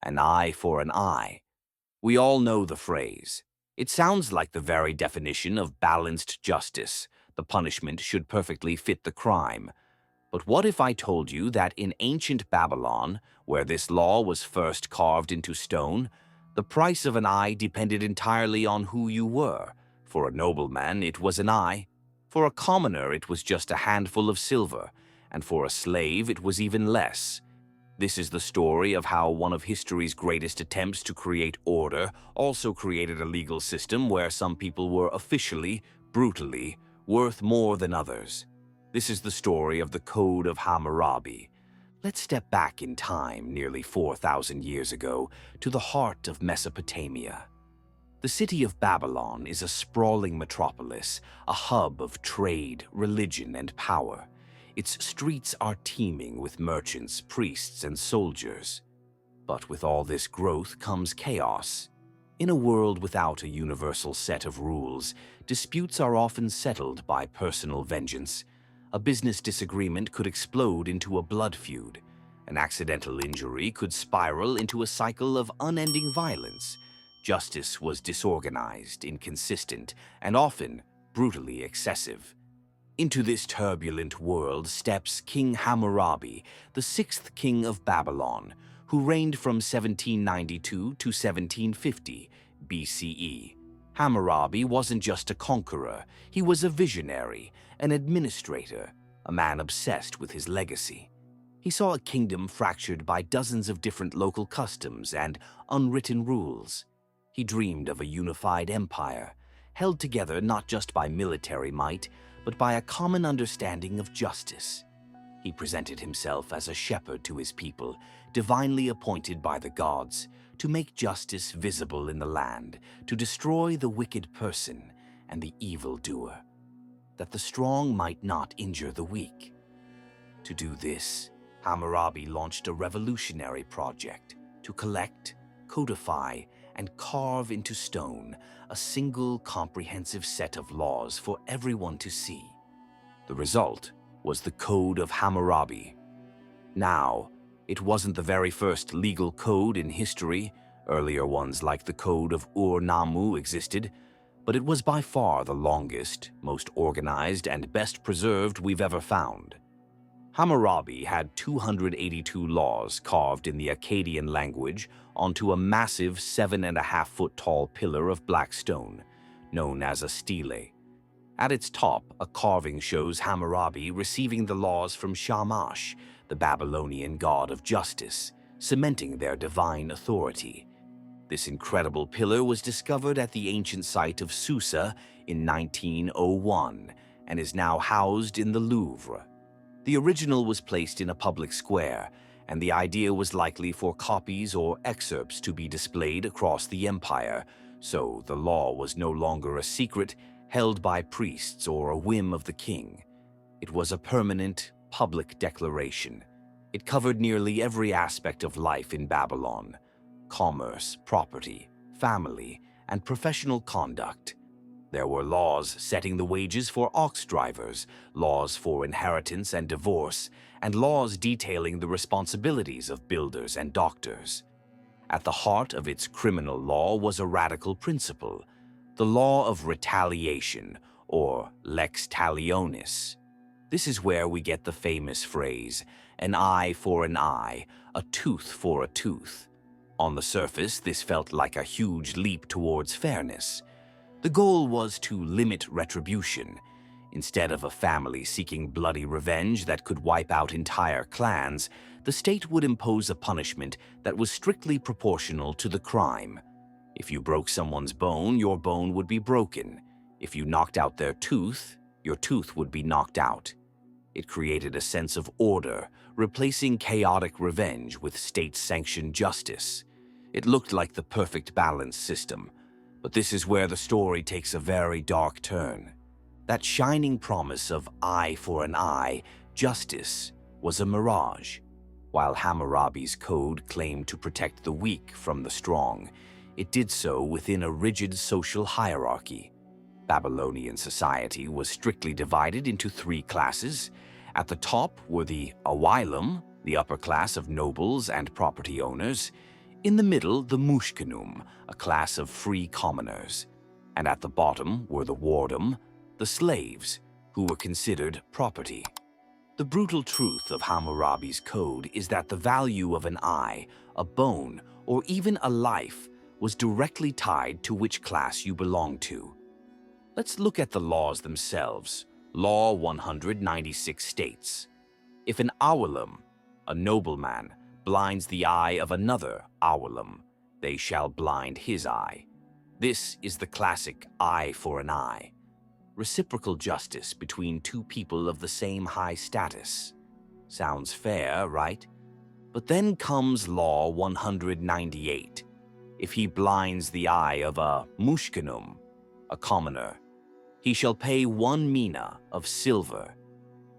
An eye for an eye. We all know the phrase. It sounds like the very definition of balanced justice. The punishment should perfectly fit the crime. But what if I told you that in ancient Babylon, where this law was first carved into stone, the price of an eye depended entirely on who you were? For a nobleman, it was an eye. For a commoner, it was just a handful of silver. And for a slave, it was even less. This is the story of how one of history's greatest attempts to create order also created a legal system where some people were officially, brutally, worth more than others. This is the story of the Code of Hammurabi. Let's step back in time nearly 4,000 years ago to the heart of Mesopotamia. The city of Babylon is a sprawling metropolis, a hub of trade, religion, and power. Its streets are teeming with merchants, priests, and soldiers. But with all this growth comes chaos. In a world without a universal set of rules, disputes are often settled by personal vengeance. A business disagreement could explode into a blood feud. An accidental injury could spiral into a cycle of unending violence. Justice was disorganized, inconsistent, and often brutally excessive. Into this turbulent world steps King Hammurabi, the sixth king of Babylon, who reigned from 1792 to 1750 BCE. Hammurabi wasn't just a conqueror, he was a visionary, an administrator, a man obsessed with his legacy. He saw a kingdom fractured by dozens of different local customs and unwritten rules. He dreamed of a unified empire, held together not just by military might, but by a common understanding of justice. He presented himself as a shepherd to his people, divinely appointed by the gods, to make justice visible in the land, to destroy the wicked person and the evildoer, that the strong might not injure the weak. To do this, Hammurabi launched a revolutionary project to collect, codify, and carve into stone a single comprehensive set of laws for everyone to see. The result was the Code of Hammurabi. Now, it wasn't the very first legal code in history. Earlier ones like the Code of Ur-Nammu existed, but it was by far the longest, most organized, and best preserved we've ever found. Hammurabi had 282 laws carved in the Akkadian language onto a massive 7.5-foot tall pillar of black stone, known as a stele. At its top, a carving shows Hammurabi receiving the laws from Shamash, the Babylonian god of justice, cementing their divine authority. This incredible pillar was discovered at the ancient site of Susa in 1901 and is now housed in the Louvre. The original was placed in a public square, and the idea was likely for copies or excerpts to be displayed across the empire, so the law was no longer a secret held by priests or a whim of the king. It was a permanent, public declaration. It covered nearly every aspect of life in Babylon: commerce, property, family, and professional conduct. There were laws setting the wages for ox drivers, laws for inheritance and divorce, and laws detailing the responsibilities of builders and doctors. At the heart of its criminal law was a radical principle: the law of retaliation, or lex talionis. This is where we get the famous phrase, an eye for an eye, a tooth for a tooth. On the surface, this felt like a huge leap towards fairness. The goal was to limit retribution. Instead of a family seeking bloody revenge that could wipe out entire clans, the state would impose a punishment that was strictly proportional to the crime. If you broke someone's bone, your bone would be broken. If you knocked out their tooth, your tooth would be knocked out. It created a sense of order, replacing chaotic revenge with state-sanctioned justice. It looked like the perfect balance system. But this is where the story takes a very dark turn. That shining promise of eye for an eye, justice, was a mirage. While Hammurabi's code claimed to protect the weak from the strong, it did so within a rigid social hierarchy. Babylonian society was strictly divided into 3 classes. At the top were the Awilum, the upper class of nobles and property owners. In the middle, the mushkanum, a class of free commoners. And at the bottom were the wardom, the slaves, who were considered property. The brutal truth of Hammurabi's code is that the value of an eye, a bone, or even a life was directly tied to which class you belonged to. Let's look at the laws themselves. Law 196 states, if an awalum, a nobleman, blinds the eye of another awalum, they shall blind his eye. This is the classic eye for an eye. Reciprocal justice between two people of the same high status. Sounds fair, right? But then comes Law 198. If he blinds the eye of a mushkanum, a commoner, he shall pay 1 mina of silver.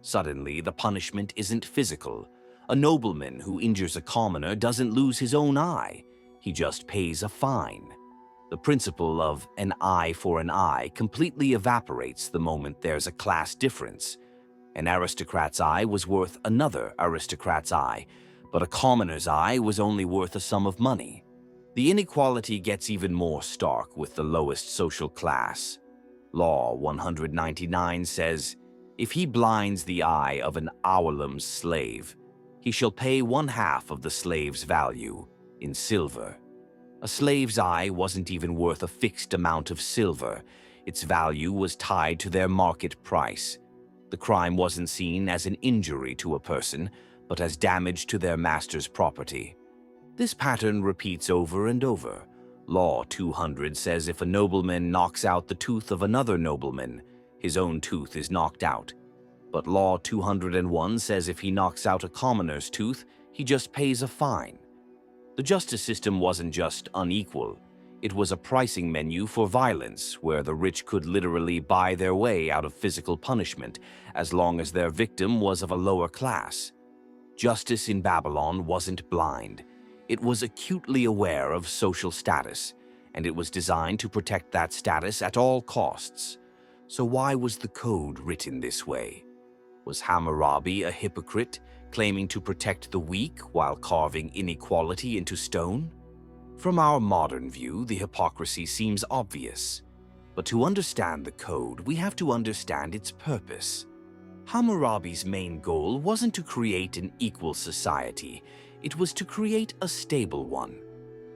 Suddenly, the punishment isn't physical. A nobleman who injures a commoner doesn't lose his own eye. He just pays a fine. The principle of an eye for an eye completely evaporates the moment there's a class difference. An aristocrat's eye was worth another aristocrat's eye, but a commoner's eye was only worth a sum of money. The inequality gets even more stark with the lowest social class. Law 199 says, if he blinds the eye of an awalum's slave, he shall pay 1/2 of the slave's value in silver. A slave's eye wasn't even worth a fixed amount of silver. Its value was tied to their market price. The crime wasn't seen as an injury to a person, but as damage to their master's property. This pattern repeats over and over. Law 200 says if a nobleman knocks out the tooth of another nobleman, his own tooth is knocked out. But Law 201 says if he knocks out a commoner's tooth, he just pays a fine. The justice system wasn't just unequal. It was a pricing menu for violence, where the rich could literally buy their way out of physical punishment as long as their victim was of a lower class. Justice in Babylon wasn't blind. It was acutely aware of social status, and it was designed to protect that status at all costs. So why was the code written this way? Was Hammurabi a hypocrite, claiming to protect the weak while carving inequality into stone? From our modern view, the hypocrisy seems obvious. But to understand the code, we have to understand its purpose. Hammurabi's main goal wasn't to create an equal society. It was to create a stable one.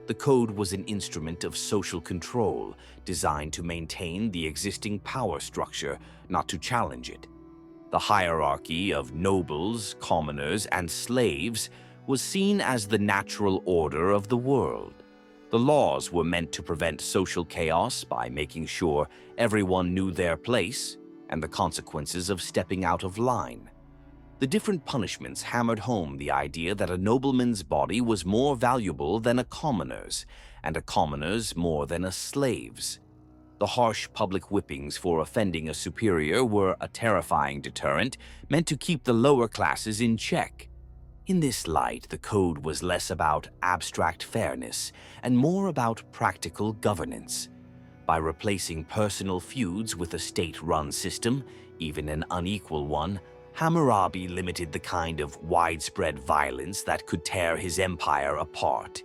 The code was an instrument of social control, designed to maintain the existing power structure, not to challenge it. The hierarchy of nobles, commoners, and slaves was seen as the natural order of the world. The laws were meant to prevent social chaos by making sure everyone knew their place and the consequences of stepping out of line. The different punishments hammered home the idea that a nobleman's body was more valuable than a commoner's, and a commoner's more than a slave's. The harsh public whippings for offending a superior were a terrifying deterrent meant to keep the lower classes in check. In this light, the code was less about abstract fairness and more about practical governance. By replacing personal feuds with a state-run system, even an unequal one, Hammurabi limited the kind of widespread violence that could tear his empire apart.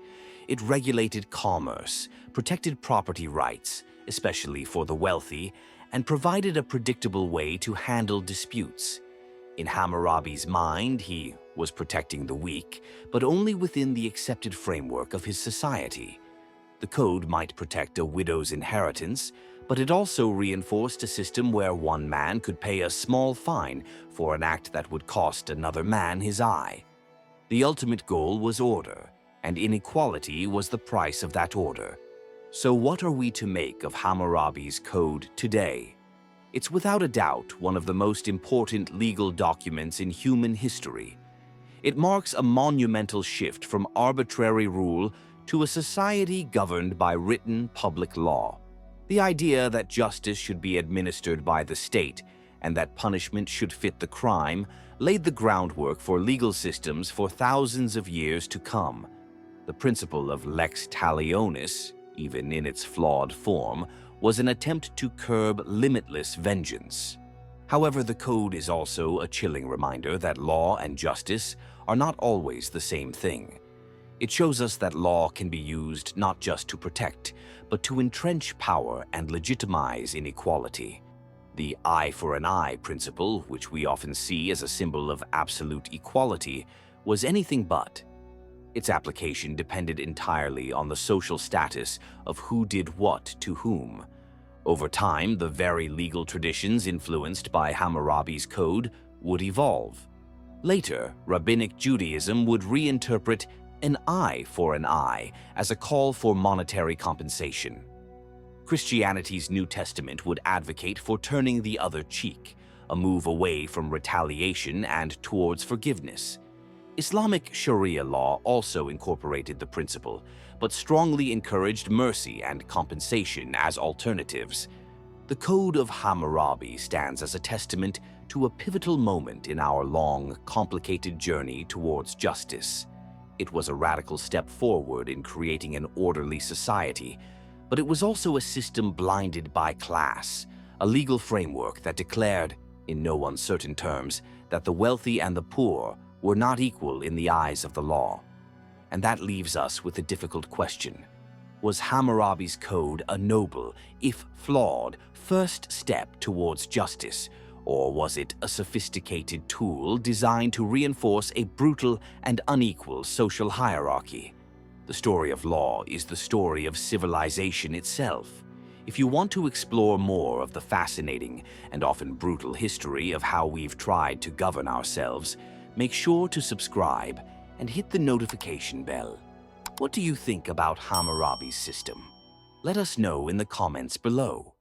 It regulated commerce, protected property rights, especially for the wealthy, and provided a predictable way to handle disputes. In Hammurabi's mind, he was protecting the weak, but only within the accepted framework of his society. The code might protect a widow's inheritance, but it also reinforced a system where one man could pay a small fine for an act that would cost another man his eye. The ultimate goal was order, and inequality was the price of that order. So what are we to make of Hammurabi's code today? It's without a doubt one of the most important legal documents in human history. It marks a monumental shift from arbitrary rule to a society governed by written public law. The idea that justice should be administered by the state and that punishment should fit the crime laid the groundwork for legal systems for thousands of years to come. The principle of lex talionis, even in its flawed form, was an attempt to curb limitless vengeance. However, the code is also a chilling reminder that law and justice are not always the same thing. It shows us that law can be used not just to protect, but to entrench power and legitimize inequality. The eye for an eye principle, which we often see as a symbol of absolute equality, was anything but. Its application depended entirely on the social status of who did what to whom. Over time, the very legal traditions influenced by Hammurabi's Code would evolve. Later, Rabbinic Judaism would reinterpret an eye for an eye as a call for monetary compensation. Christianity's New Testament would advocate for turning the other cheek, a move away from retaliation and towards forgiveness. Islamic Sharia law also incorporated the principle, but strongly encouraged mercy and compensation as alternatives. The Code of Hammurabi stands as a testament to a pivotal moment in our long, complicated journey towards justice. It was a radical step forward in creating an orderly society, but it was also a system blinded by class, a legal framework that declared, in no uncertain terms, that the wealthy and the poor were not equal in the eyes of the law. And that leaves us with a difficult question. Was Hammurabi's Code a noble, if flawed, first step towards justice, or was it a sophisticated tool designed to reinforce a brutal and unequal social hierarchy? The story of law is the story of civilization itself. If you want to explore more of the fascinating and often brutal history of how we've tried to govern ourselves, make sure to subscribe and hit the notification bell. What do you think about Hammurabi's system? Let us know in the comments below.